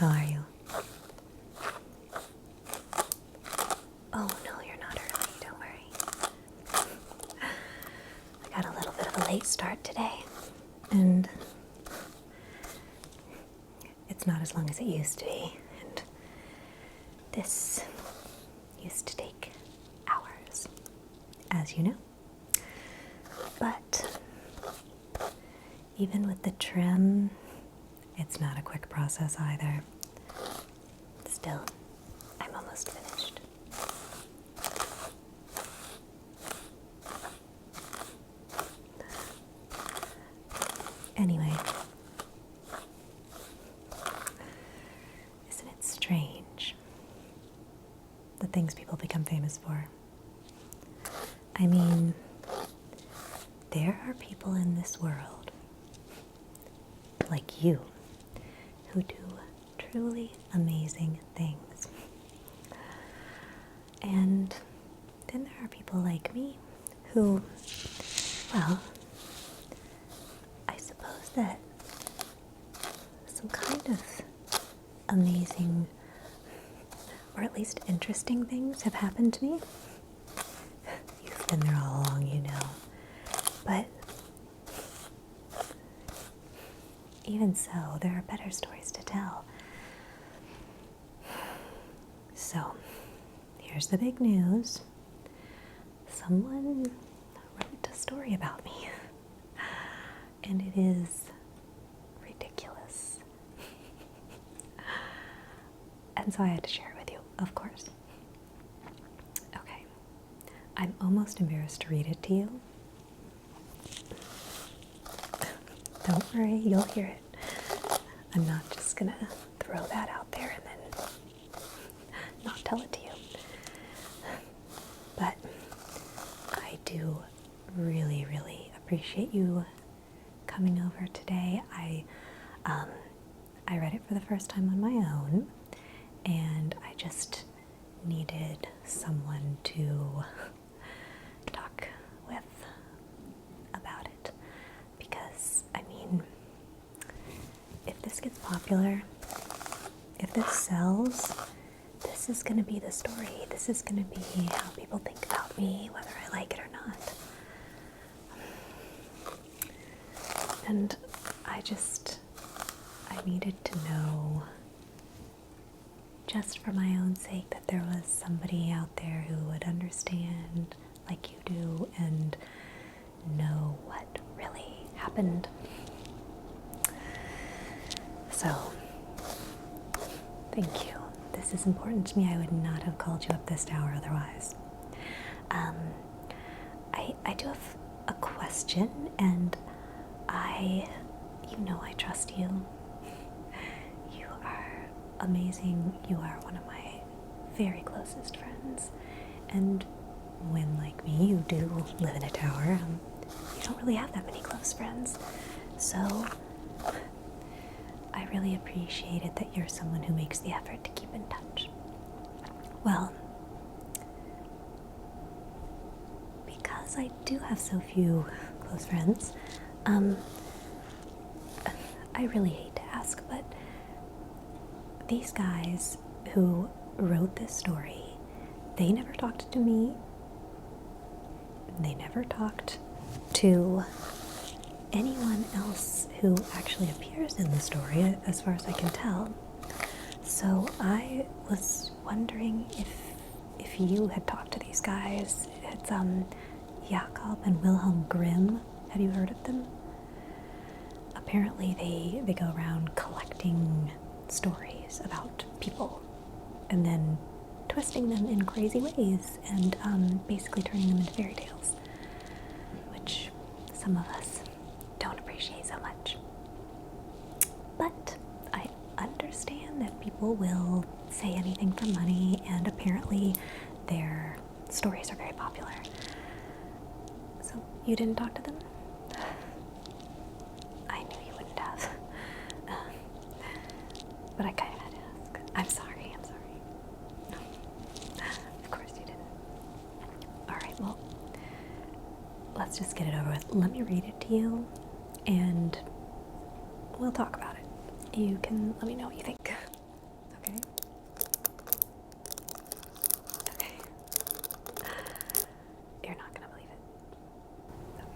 How are you? Oh, no, you're not early. Don't worry. I got a little bit of a late start today, and it's not as long as it used to be, and this used to take hours, as you know. But even with the trim, it's not a quick process either. Still, I'm almost finished. Anyway, isn't it strange the things people become famous for? I mean, there are people in this world like you who do truly amazing things. And then there are people like me who, well, I suppose that some kind of amazing, or at least interesting things have happened to me. You've been there all along, you know. But even so, there are better stories to tell. So, here's the big news. Someone wrote a story about me. And it is ridiculous. And so I had to share it with you, of course. Okay. I'm almost embarrassed to read it to you. Don't worry, you'll hear it. I'm not just gonna throw that out there and then not tell it to you. But I do really, really appreciate you coming over today. I read it for the first time on my own, and I just needed someone to talk with about it. Because, I mean, if this gets popular, if this sells, this is going to be the story. This is going to be how people think about me, whether I like it or not. And I needed to know, just for my own sake, that there was somebody out there who would understand like you do and know what really happened. So, thank you. This is important to me. I would not have called you up this hour otherwise. I do have a question, and I trust you. You are amazing. You are one of my very closest friends. And when, like me, you do live in a tower, you don't really have that many close friends. So I really appreciate it that you're someone who makes the effort to keep in touch. Well, because I do have so few close friends, I really hate to ask, but these guys who wrote this story, they never talked to me. They never talked to anyone else who actually appears in the story, as far as I can tell. So I was wondering if you had talked to these guys. It's Jakob and Wilhelm Grimm. Have you heard of them? Apparently they go around collecting stories about people and then twisting them in crazy ways and basically turning them into fairy tales, which some of us don't appreciate so much. But I understand that people will say anything for money, and apparently their stories are very popular. So you didn't talk to them? I knew you wouldn't have. But I kind of had to ask. I'm sorry. Of course you didn't. Alright, well, let's just get it over with. Let me read it to you, and we'll talk about it. You can let me know what you think. Okay? Okay. You're not gonna believe it. Okay.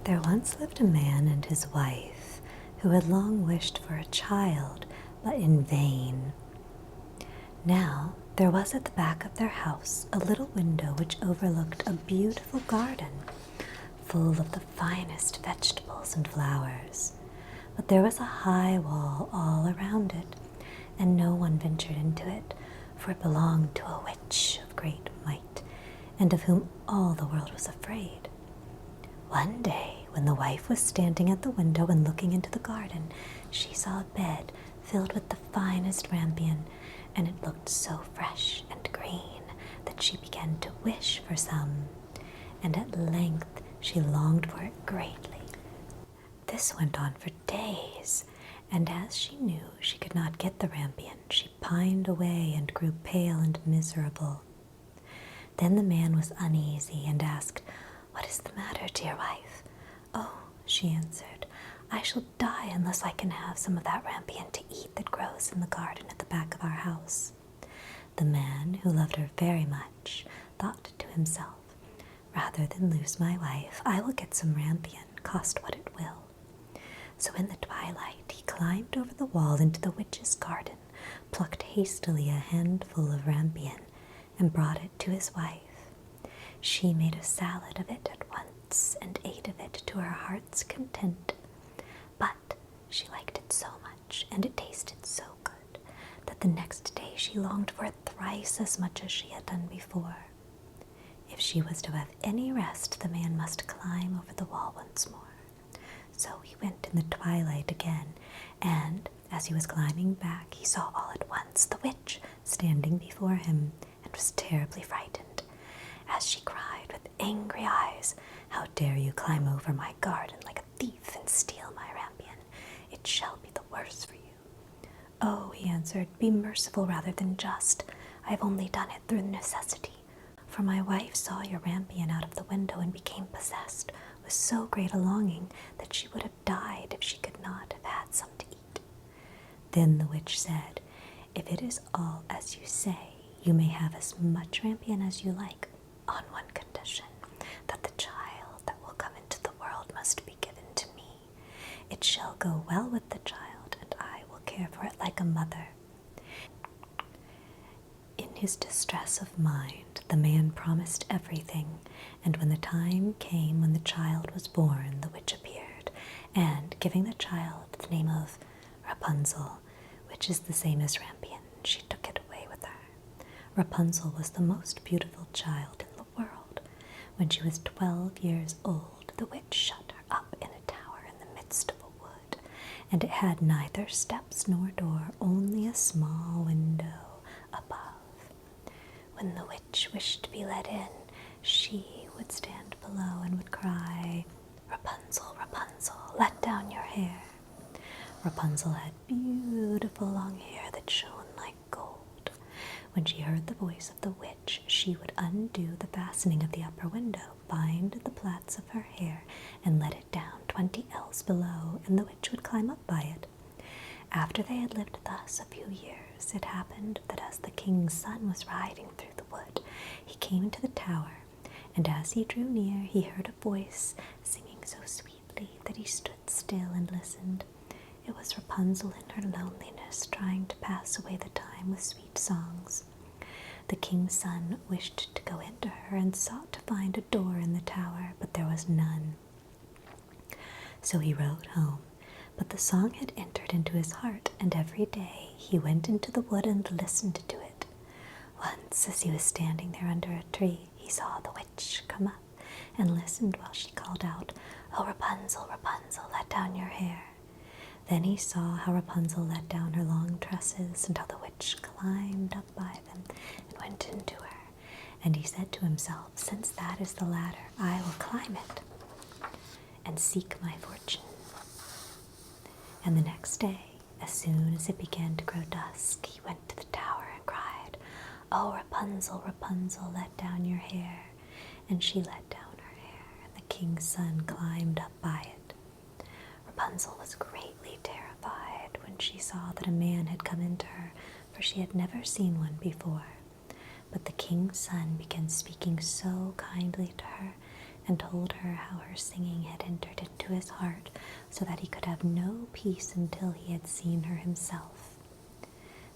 There once lived a man and his wife who had long wished for a child, but in vain. Now there was at the back of their house a little window which overlooked a beautiful garden full of the finest vegetables and flowers. But there was a high wall all around it, and no one ventured into it, for it belonged to a witch of great might, and of whom all the world was afraid. One day, when the wife was standing at the window and looking into the garden, she saw a bed filled with the finest rampion, and it looked so fresh and green that she began to wish for some, and at length she longed for it greatly. This went on for days, and as she knew she could not get the rampion, she pined away and grew pale and miserable. Then the man was uneasy and asked, "What is the matter, dear wife?" "Oh," she answered, "I shall die unless I can have some of that rampion to eat that grows in the garden at the back of our house." The man, who loved her very much, thought to himself, "Rather than lose my wife, I will get some rampion, cost what it will." So in the twilight he climbed over the wall into the witch's garden, plucked hastily a handful of rampion, and brought it to his wife. She made a salad of it at once, and ate of it to her heart's content. But she liked it so much, and it tasted so good, that the next day she longed for it thrice as much as she had done before. If she was to have any rest, the man must climb over the wall once more. So he went in the twilight again, and as he was climbing back, he saw all at once the witch standing before him, and was terribly frightened, as she cried with angry eyes, "How dare you climb over my garden like a thief and steal my rampion? It shall be the worse for you." "Oh," he answered, "be merciful rather than just. I have only done it through necessity, for my wife saw your rampion out of the window and became possessed with so great a longing that she would have died if she could not have had some to eat." Then the witch said, "If it is all as you say, you may have as much rampion as you like, on one condition, that the child that will come into the world must be given to me. It shall go well with the child, and I will care for it like a mother." In his distress of mind, the man promised everything, and when the time came when the child was born, the witch appeared, and giving the child the name of Rapunzel, which is the same as rampion, she took it away with her. Rapunzel was the most beautiful child in the world. When she was 12 years old, the witch shut her up in a tower in the midst of a wood, and it had neither steps nor door, only a small window above. When the witch wished to be let in, she would stand below and would cry, "Rapunzel, Rapunzel, let down your hair." Rapunzel had beautiful long hair that shone like gold. When she heard the voice of the witch, she would undo the fastening of the upper window, bind the plaits of her hair, and let it down 20 ells below, and the witch would climb up by it. After they had lived thus a few years, it happened that as the king's son was riding through the wood, he came to the tower, and as he drew near, he heard a voice singing so sweetly that he stood still and listened. It was Rapunzel in her loneliness, trying to pass away the time with sweet songs. The king's son wished to go into her and sought to find a door in the tower, but there was none. So he rode home, But the song had entered into his heart, and every day he went into the wood and listened to it. Once, as he was standing there under a tree, he saw the witch come up and listened while she called out, "Oh, Rapunzel, Rapunzel, let down your hair." Then he saw how Rapunzel let down her long tresses and how the witch climbed up by them and went into her. And he said to himself, "Since that is the ladder, I will climb it and seek my fortune." And the next day, as soon as it began to grow dusk, he went to the tower and cried, "Oh, Rapunzel, Rapunzel, let down your hair." And she let down her hair, and the king's son climbed up by it. Rapunzel was greatly terrified when she saw that a man had come into her, for she had never seen one before. But the king's son began speaking so kindly to her and told her how her singing had entered into his heart, so that he could have no peace until he had seen her himself.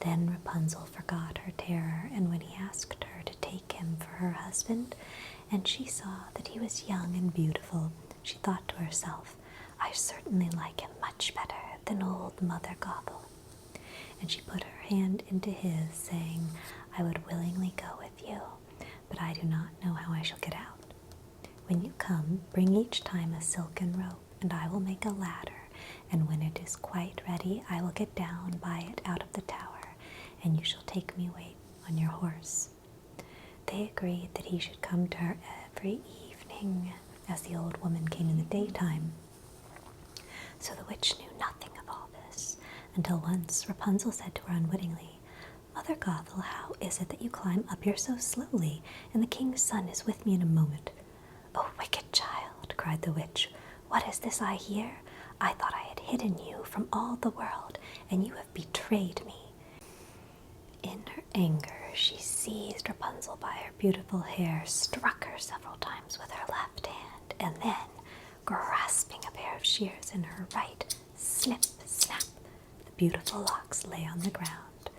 Then Rapunzel forgot her terror, and when he asked her to take him for her husband, and she saw that he was young and beautiful, she thought to herself, "I certainly like him much better than old Mother Gothel." And she put her hand into his, saying, "I would willingly go with you, but I do not know how I shall get out. When you come, bring each time a silken rope, and I will make a ladder, and when it is quite ready, I will get down by it out of the tower, and you shall take me away on your horse." They agreed that he should come to her every evening, as the old woman came in the daytime. So the witch knew nothing of all this, until once Rapunzel said to her unwittingly, "Mother Gothel, how is it that you climb up here so slowly, and the king's son is with me in a moment?" "Oh, wicked child," cried the witch, "what is this I hear? I thought I had hidden you from all the world, and you have betrayed me." In her anger, she seized Rapunzel by her beautiful hair, struck her several times with her left hand, and then, grasping a pair of shears in her right, snip, snap, the beautiful locks lay on the ground.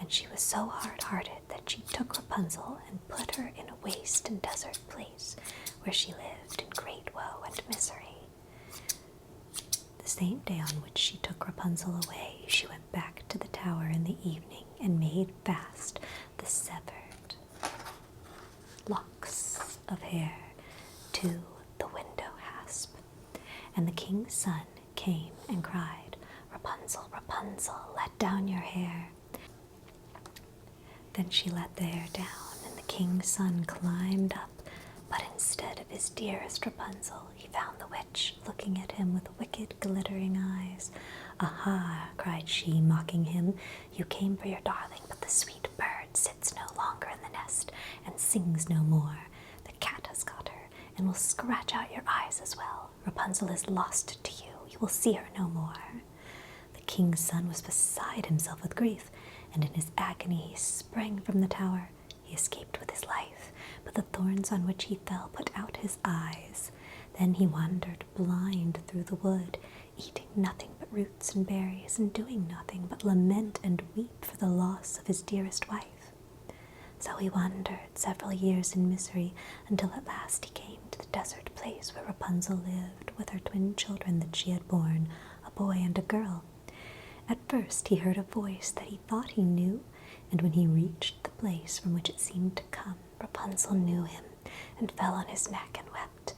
And she was so hard-hearted that she took Rapunzel and put her in a waste and desert place, where she lived in great woe and misery. The same day on which she took Rapunzel away, she went back to the tower in the evening and made fast the severed locks of hair to the window hasp. And the king's son came and cried, "Rapunzel, Rapunzel, let down your hair." Then she let the hair down, and the king's son climbed up, but instead of his dearest Rapunzel, he found the witch looking at him with wicked, glittering eyes. "Aha," cried she, mocking him, "you came for your darling, but the sweet bird sits no longer in the nest and sings no more. The cat has got her, and will scratch out your eyes as well. Rapunzel is lost to you. You will see her no more." The king's son was beside himself with grief, and in his agony he sprang from the tower. He escaped with his life, but the thorns on which he fell put out his eyes. Then he wandered blind through the wood, eating nothing but roots and berries, and doing nothing but lament and weep for the loss of his dearest wife. So he wandered several years in misery, until at last he came to the desert place where Rapunzel lived with her twin children that she had borne, a boy and a girl. At first he heard a voice that he thought he knew, and when he reached the place from which it seemed to come, Rapunzel knew him, and fell on his neck and wept.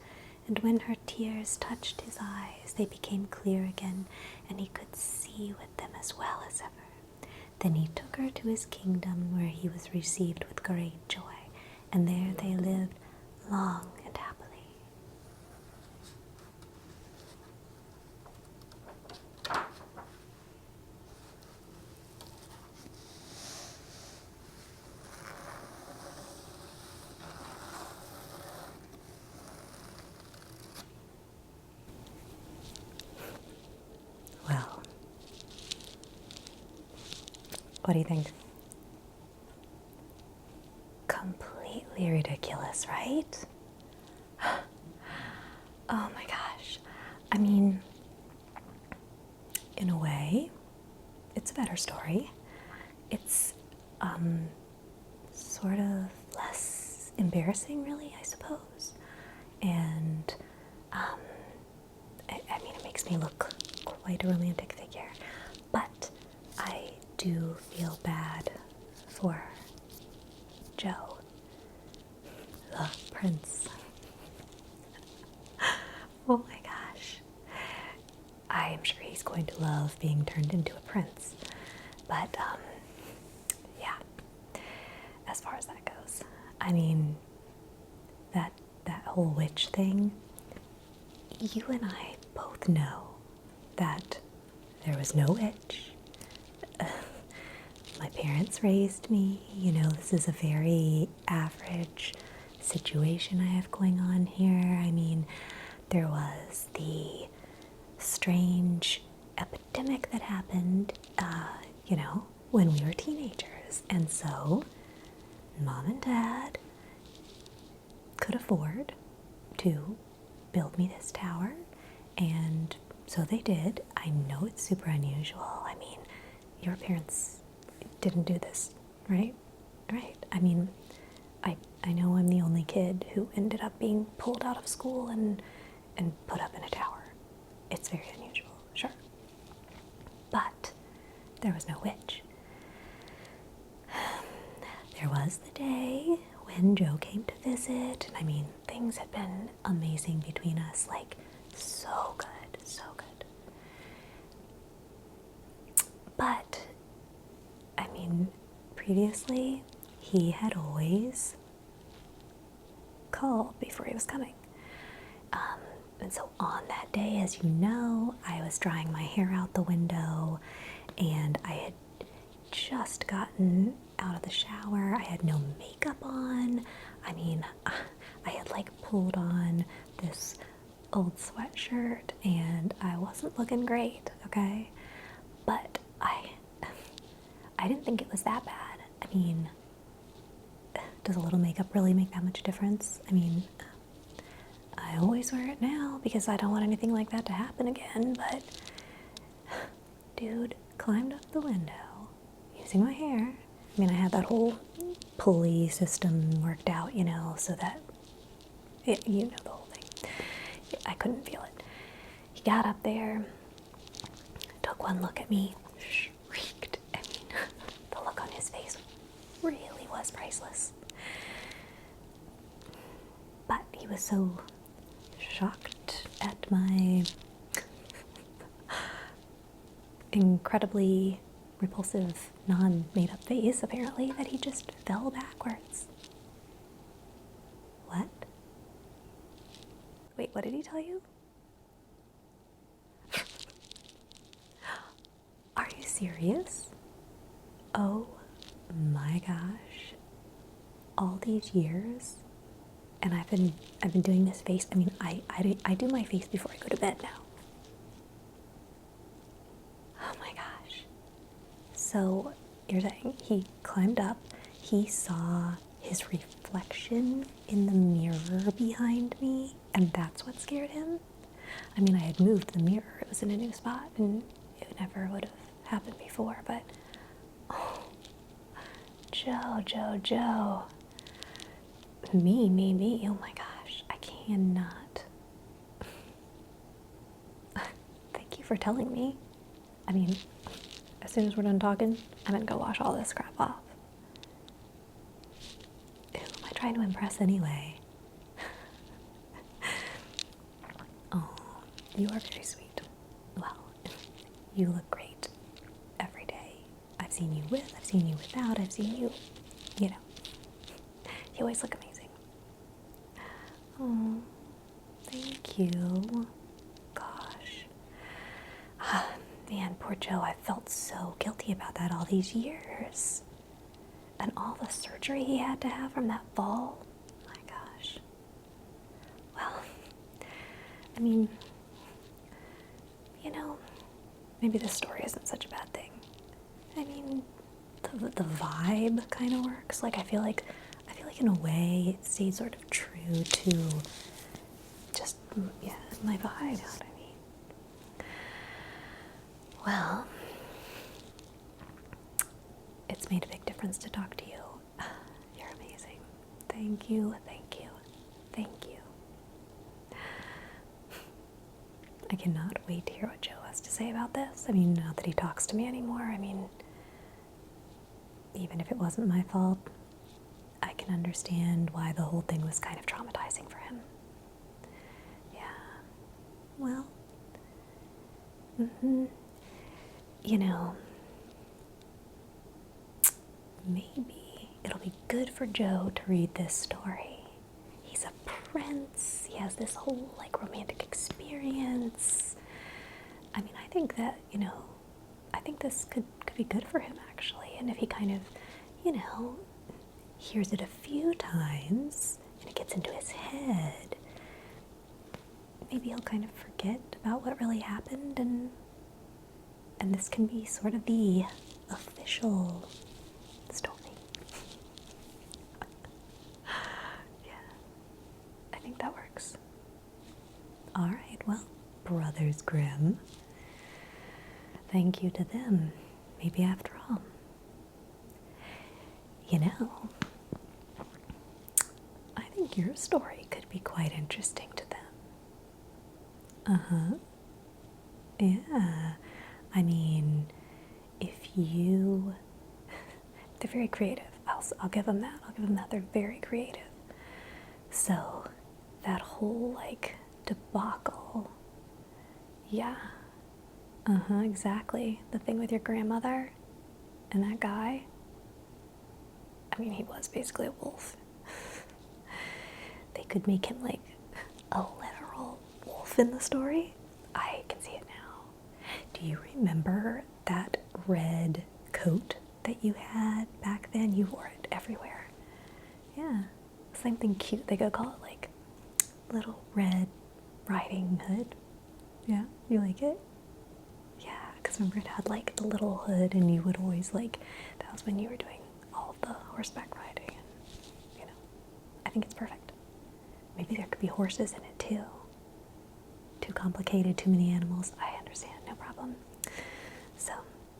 And when her tears touched his eyes, they became clear again, and he could see with them as well as ever. Then he took her to his kingdom, where he was received with great joy, and there they lived long and happily. Well, what do you think? Completely ridiculous, right? Oh my gosh. I mean, in a way, it's a better story. It's sort of less embarrassing, really, I suppose. And I mean, it makes me look quite a romantic figure. But I do feel bad for Joe, the prince. Oh my gosh. I am sure he's going to love being turned into a prince. But, yeah, as far as that goes. I mean, that whole witch thing, you and I both know that there was no witch. My parents raised me. You know, this is a very average situation I have going on here. I mean, there was the strange epidemic that happened, you know, when we were teenagers. And so, Mom and Dad could afford to build me this tower, and so they did. I know it's super unusual. I mean, your parents didn't do this, right? Right. I mean, I know I'm the only kid who ended up being pulled out of school and put up in a tower. It's very unusual, sure. But there was no witch. There was the day when Joe came to visit, and I mean, things had been amazing between us, like so good, so good. But, I mean, previously, he had always called before he was coming. And so on that day, as you know, I was drying my hair out the window, and I had just gotten out of the shower. I had no makeup on. I mean, I had like pulled on this old sweatshirt, and I wasn't looking great, okay? But I didn't think it was that bad. I mean, does a little makeup really make that much difference? I mean, I always wear it now because I don't want anything like that to happen again, but dude climbed up the window using my hair. I mean, I had that whole pulley system worked out, you know, so that, you know the whole thing. I couldn't feel it. He got up there, took one look at me, shrieked. I mean, the look on his face really was priceless. But he was so shocked at my incredibly repulsive, non-made-up face, apparently, that he just fell backwards. What? Wait, what did he tell you? Are you serious? Oh my gosh. All these years, and I've been doing this face. I mean, I do my face before I go to bed now. Oh my gosh. So you're saying he climbed up, he saw his reflection in the mirror behind me, and that's what scared him? I mean, I had moved the mirror. It was in a new spot, and it never would have happened before, but oh, Joe. Me. Oh my gosh, I cannot. Thank you for telling me. I mean, as soon as we're done talking, I'm gonna go wash all this crap off. Who am I trying to impress anyway? Oh, you are very sweet. Well, you look great every day. I've seen you with, I've seen you without, I've seen you, you know. You always look amazing. Oh, thank you. Gosh. Man, poor Joe, I felt so guilty about that all these years. And all the surgery he had to have from that fall. My gosh. Well, I mean, you know, maybe this story isn't such a bad thing. I mean, the vibe kind of works. Like, I feel like in a way it stayed sort of true to just, yeah, my vibe, you know what I mean? Well, it's made a big difference to talk to you. You're amazing. Thank you. I cannot wait to hear what Joe has to say about this. I mean, not that he talks to me anymore. I mean, even if it wasn't my fault, I can understand why the whole thing was kind of traumatizing for him. Yeah. Well, you know, maybe it'll be good for Joe to read this story. He's a prince. He has this whole, like, romantic experience. I mean, I think that, I think this could be good for him, actually. And if he kind of, hears it a few times and it gets into his head, maybe he'll kind of forget about what really happened, and this can be sort of the official story. Yeah, I think that works. All right, well, Brothers Grimm, thank you to them. Maybe after all. I think your story could be quite interesting to them. Uh-huh. Yeah. I mean, they're very creative. I'll give them that. They're very creative. So, that whole, like, debacle. Yeah. Uh-huh, exactly. The thing with your grandmother and that guy. I mean, he was basically a wolf. They could make him, like, a literal wolf in the story. I can see it now. Do you remember that red coat that you had back then? You wore it everywhere. Yeah. Something cute. They could call it, like, Little Red Riding Hood. Yeah, you like it? Yeah, because remember it had, like, the little hood, and you would always, like, that was when you were doing all the horseback riding, and, I think it's perfect. Maybe there could be horses in it, too. Too complicated, too many animals. I understand, no problem. So,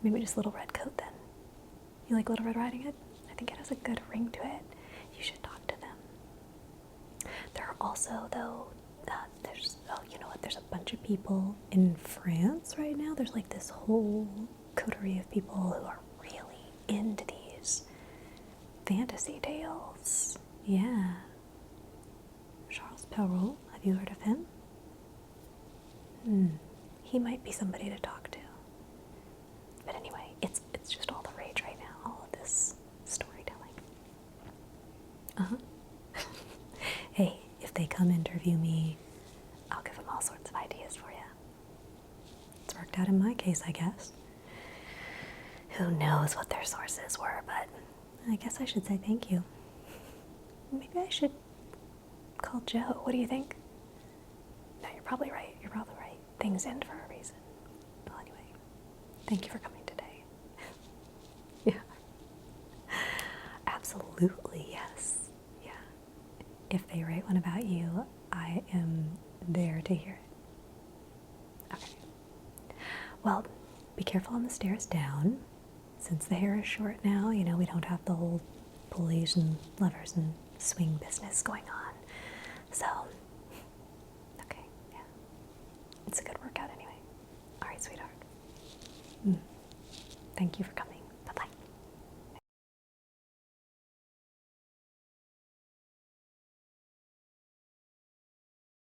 maybe just Little Red Coat, then. You like Little Red Riding Hood? I think it has a good ring to it. You should talk to them. There are also, though, there's a bunch of people in France right now. There's, like, this whole coterie of people who are really into these fantasy tales. Yeah. Charles Perrault, have you heard of him? He might be somebody to talk to. But anyway, it's just all the rage right now, all of this storytelling. Uh-huh. Hey, if they come interview me, I'll give them all sorts of ideas for you. It's worked out in my case, I guess. Who knows what their sources were, but I guess I should say thank you. Maybe I should call Joe. What do you think? No, you're probably right. Things end for a reason. Well, anyway, thank you for coming today. Yeah. Absolutely, yes. Yeah. If they write one about you, I am there to hear it. Okay. Well, be careful on the stairs down. Since the hair is short now, we don't have the whole pulleys and levers and swing business going on. So, okay, yeah. It's a good workout anyway. All right, sweetheart. Thank you for coming.